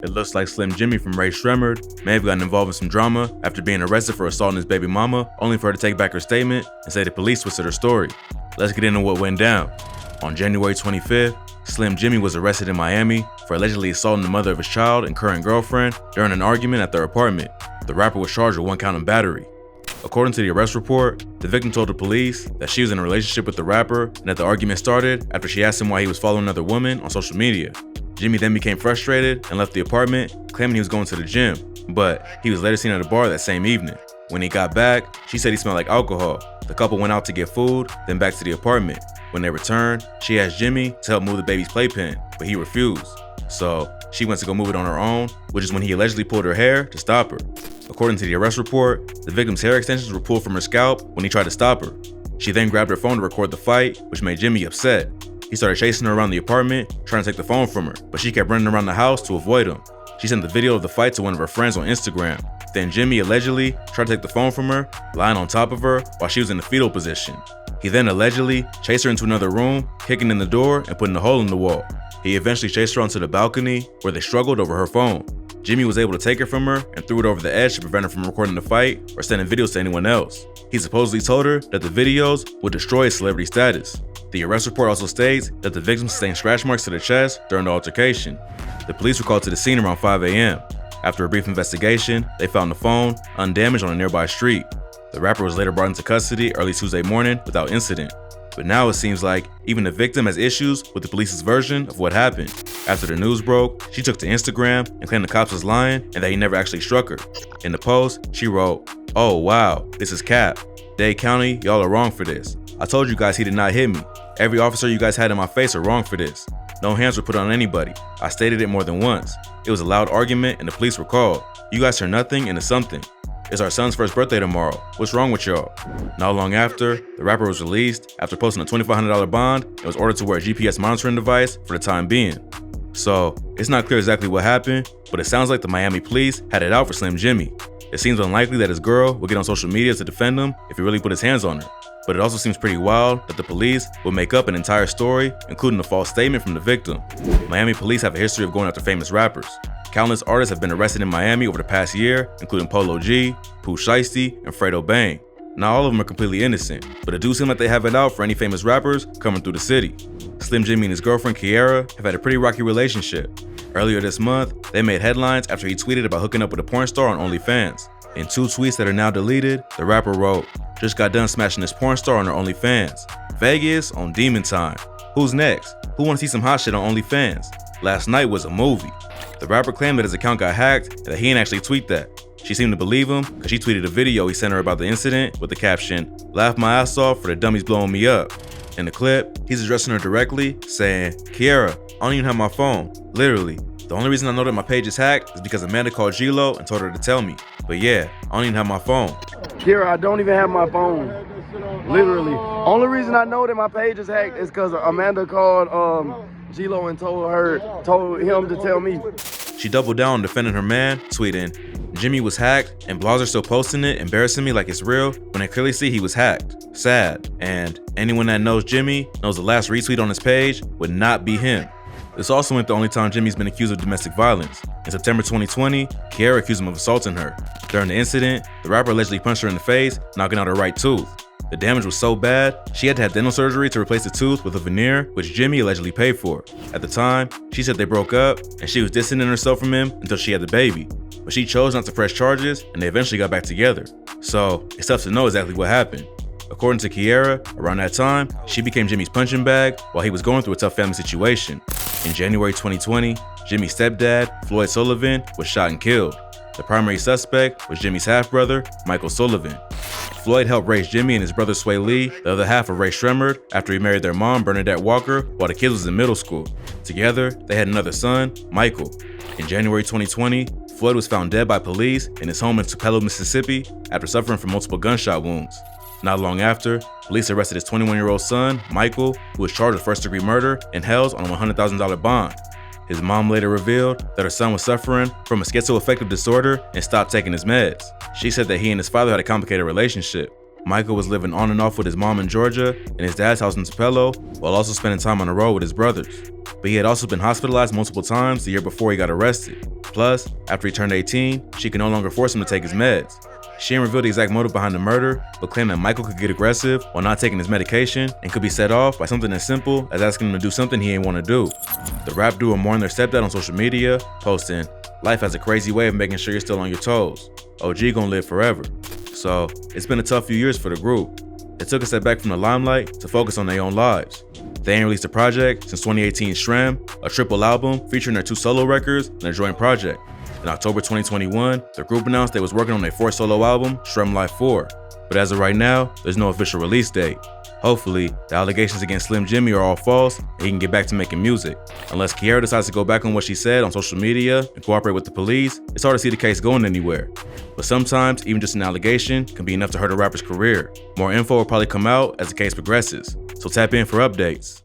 It looks like Slim Jxmmi from Ray Shremmerd may have gotten involved in some drama after being arrested for assaulting his baby mama, only for her to take back her statement and say the police twisted her story. Let's get into what went down. On January 25th, Slim Jxmmi was arrested in Miami for allegedly assaulting the mother of his child and current girlfriend during an argument at their apartment. The rapper was charged with 1 count of battery. According to the arrest report, the victim told the police that she was in a relationship with the rapper and that the argument started after she asked him why he was following another woman on social media. Jxmmi then became frustrated and left the apartment, claiming he was going to the gym, but he was later seen at a bar that same evening. When he got back, she said he smelled like alcohol. The couple went out to get food, then back to the apartment. When they returned, she asked Jxmmi to help move the baby's playpen, but he refused. So she went to go move it on her own, which is when he allegedly pulled her hair to stop her. According to the arrest report, the victim's hair extensions were pulled from her scalp when he tried to stop her. She then grabbed her phone to record the fight, which made Jxmmi upset. He started chasing her around the apartment, trying to take the phone from her, but she kept running around the house to avoid him. She sent the video of the fight to one of her friends on Instagram. Then Jxmmi allegedly tried to take the phone from her, lying on top of her while she was in the fetal position. He then allegedly chased her into another room, kicking in the door and putting a hole in the wall. He eventually chased her onto the balcony, where they struggled over her phone. Jxmmi was able to take it from her and threw it over the edge to prevent her from recording the fight or sending videos to anyone else. He supposedly told her that the videos would destroy his celebrity status. The arrest report also states that the victim sustained scratch marks to the chest during the altercation. The police were called to the scene around 5 a.m. After a brief investigation, they found the phone undamaged on a nearby street. The rapper was later brought into custody early Tuesday morning without incident. But now it seems like even the victim has issues with the police's version of what happened. After the news broke, she took to Instagram and claimed the cops was lying and that he never actually struck her. In the post, she wrote, "Oh wow, this is cap. Dade County, y'all are wrong for this. I told you guys he did not hit me. Every officer you guys had in my face are wrong for this. No hands were put on anybody. I stated it more than once. It was a loud argument and the police were called. You guys turned nothing into something. It's our son's first birthday tomorrow. What's wrong with y'all?" Not long after, the rapper was released after posting a $2,500 bond and was ordered to wear a GPS monitoring device for the time being. So, it's not clear exactly what happened, but it sounds like the Miami police had it out for Slim Jxmmi. It seems unlikely that his girl would get on social media to defend him if he really put his hands on her. But it also seems pretty wild that the police would make up an entire story, including a false statement from the victim. Miami police have a history of going after famous rappers. Countless artists have been arrested in Miami over the past year, including Polo G, Pooh Shiesty, and Fredo Bang. Not all of them are completely innocent, but it do seem like they have it out for any famous rappers coming through the city. Slim Jxmmi and his girlfriend Kiara have had a pretty rocky relationship. Earlier this month, they made headlines after he tweeted about hooking up with a porn star on OnlyFans. In 2 tweets that are now deleted, the rapper wrote, "Just got done smashing this porn star on her OnlyFans. Vegas on Demon Time. Who's next? Who wanna see some hot shit on OnlyFans? Last night was a movie." The rapper claimed that his account got hacked and that he didn't actually tweet that. She seemed to believe him because she tweeted a video he sent her about the incident with the caption, "Laugh my ass off for the dummies blowing me up." In the clip, he's addressing her directly, saying, "Kiara, I don't even have my phone. Literally. The only reason I know that my page is hacked is because Amanda called G-Lo and told her to tell me. But yeah, I don't even have my phone." Kiara, I don't even have my phone. Literally. Only reason I know that my page is hacked is because Amanda called G-Lo and told him to tell me. She doubled down on defending her man, tweeting, "Jxmmi was hacked and blogs are still posting it, embarrassing me like it's real when I clearly see he was hacked. Sad. And anyone that knows Jxmmi knows the last retweet on his page would not be him." This also ain't the only time Jxmmi's been accused of domestic violence. In September 2020, Kiara accused him of assaulting her. During the incident, the rapper allegedly punched her in the face, knocking out her right tooth. The damage was so bad, she had to have dental surgery to replace the tooth with a veneer, which Jxmmi allegedly paid for. At the time, she said they broke up, and she was distancing herself from him until she had the baby. But she chose not to press charges, and they eventually got back together. So, it's tough to know exactly what happened. According to Kiara, around that time, she became Jxmmi's punching bag while he was going through a tough family situation. In January 2020, Jxmmi's stepdad, Floyd Sullivan, was shot and killed. The primary suspect was Jxmmi's half-brother, Michael Sullivan. Floyd helped raise Jxmmi and his brother Sway Lee, the other half of Ray Shremmerd, after he married their mom, Bernadette Walker, while the kid was in middle school. Together, they had another son, Michael. In January 2020, Floyd was found dead by police in his home in Tupelo, Mississippi, after suffering from multiple gunshot wounds. Not long after, police arrested his 21-year-old son, Michael, who was charged with first-degree murder and held on a $100,000 bond. His mom later revealed that her son was suffering from a schizoaffective disorder and stopped taking his meds. She said that he and his father had a complicated relationship. Michael was living on and off with his mom in Georgia and his dad's house in Tupelo, while also spending time on the road with his brothers. But he had also been hospitalized multiple times the year before he got arrested. Plus, after he turned 18, she could no longer force him to take his meds. She didn't reveal the exact motive behind the murder, but claimed that Michael could get aggressive while not taking his medication and could be set off by something as simple as asking him to do something he ain't want to do. The rap duo mourned their stepdad on social media, posting, "Life has a crazy way of making sure you're still on your toes. OG gonna live forever." So, it's been a tough few years for the group. They took a step back from the limelight to focus on their own lives. They ain't released a project since 2018's Shram, a triple album featuring their 2 solo records and a joint project. In October 2021, the group announced they was working on their 4th solo album, Shram Life 4. But as of right now, there's no official release date. Hopefully, the allegations against Slim Jxmmi are all false and he can get back to making music. Unless Kiara decides to go back on what she said on social media and cooperate with the police, it's hard to see the case going anywhere. But sometimes, even just an allegation can be enough to hurt a rapper's career. More info will probably come out as the case progresses, so tap in for updates.